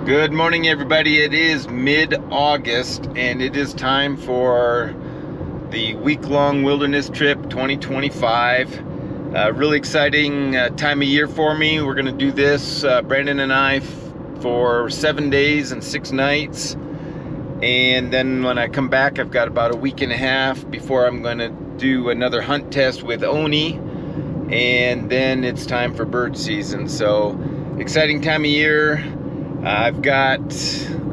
Good morning, everybody. It is mid-August and it is time for the week-long wilderness trip 2025. Really exciting time of year for me. We're gonna do this, Brandon and I, for 7 days and 6 nights. And then when I come back, I've got about a week and a half before I'm gonna do another hunt test with Oni. And then it's time for bird season. So exciting time of year. I've got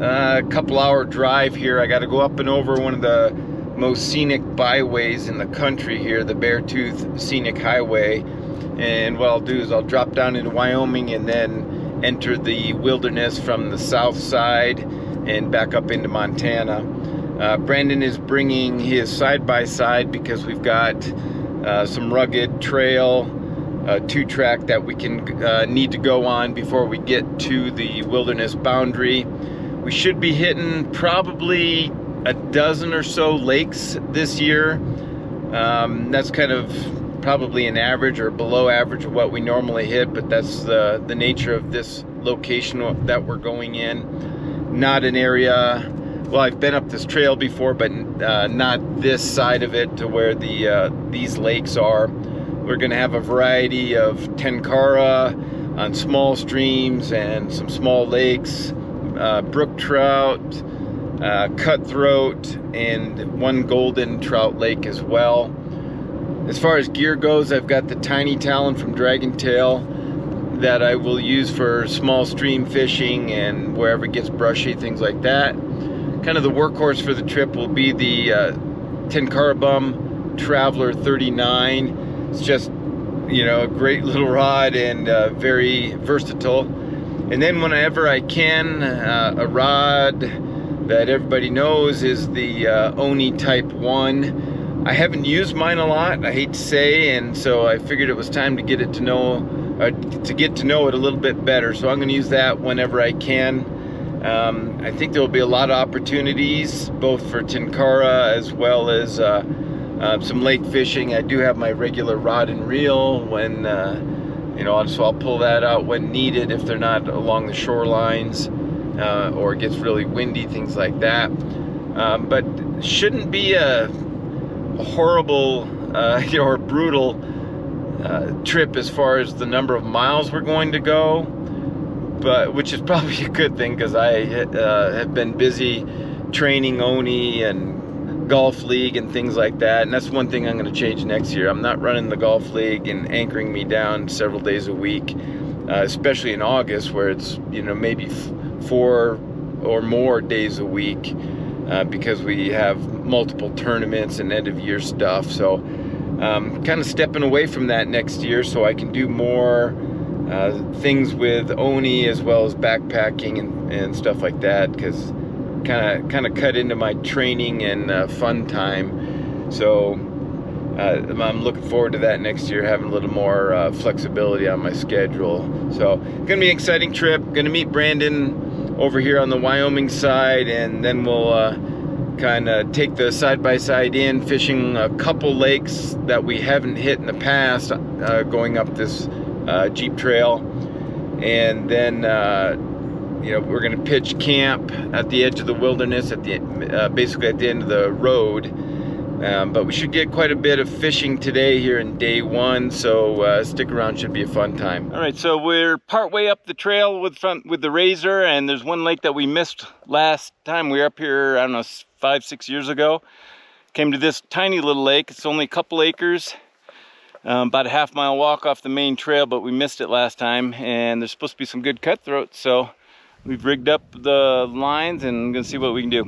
a couple hour drive here. I got to go up and over one of the most scenic byways in the country here, the Beartooth Scenic Highway. And what I'll do is I'll drop down into Wyoming and then enter the wilderness from the south side and back up into Montana. Brandon is bringing his side-by-side because we've got some rugged trail, 2-track that we can need to go on before we get to the wilderness boundary. We should be hitting probably a dozen or so lakes this year. That's kind of probably an average or below average of what we normally hit, but that's the nature of this location that we're going in. Not an area, well, I've been up this trail before, but not this side of it to where these lakes are. We're going to have a variety of Tenkara on small streams and some small lakes, brook trout, cutthroat, and one golden trout lake as well. As far as gear goes, I've got the tiny talon from Dragontail that I will use for small stream fishing and wherever it gets brushy, things like that. Kind of the workhorse for the trip will be the Tenkara Bum Traveler 39. It's just, you know, a great little rod and very versatile. And then whenever I can, a rod that everybody knows is the Oni Type 1. I haven't used mine a lot, I hate to say, and so I figured it was time to get it to know it a little bit better. So I'm going to use that whenever I can. I think there will be a lot of opportunities, both for Tenkara as well as some lake fishing. I do have my regular rod and reel when, you know, so I'll pull that out when needed if they're not along the shorelines or it gets really windy, things like that. But shouldn't be a horrible you know, or brutal trip as far as the number of miles we're going to go, but which is probably a good thing because I have been busy training Oni and golf league and things like that, and that's one thing I'm going to change next year. I'm not running the golf league and anchoring me down several days a week, especially in August where it's, you know, maybe 4 or more days a week because we have multiple tournaments and end of year stuff. So kind of stepping away from that next year so I can do more things with Oni as well as backpacking and stuff like that, because kind of cut into my training and fun time. So I'm looking forward to that next year, having a little more flexibility on my schedule. So gonna be an exciting trip. Gonna meet Brandon over here on the Wyoming side, and then we'll kind of take the side-by-side in, fishing a couple lakes that we haven't hit in the past, going up this Jeep trail. And then you know, we're going to pitch camp at the edge of the wilderness, at the basically at the end of the road. But we should get quite a bit of fishing today here in day 1, so stick around, should be a fun time. All right, so we're partway up the trail with the Razor, and there's one lake that we missed last time we were up here, I don't know, 5-6 years ago. Came to this tiny little lake. It's only a couple acres, about a half-mile walk off the main trail, but we missed it last time, and there's supposed to be some good cutthroat, so we've rigged up the lines and gonna see what we can do.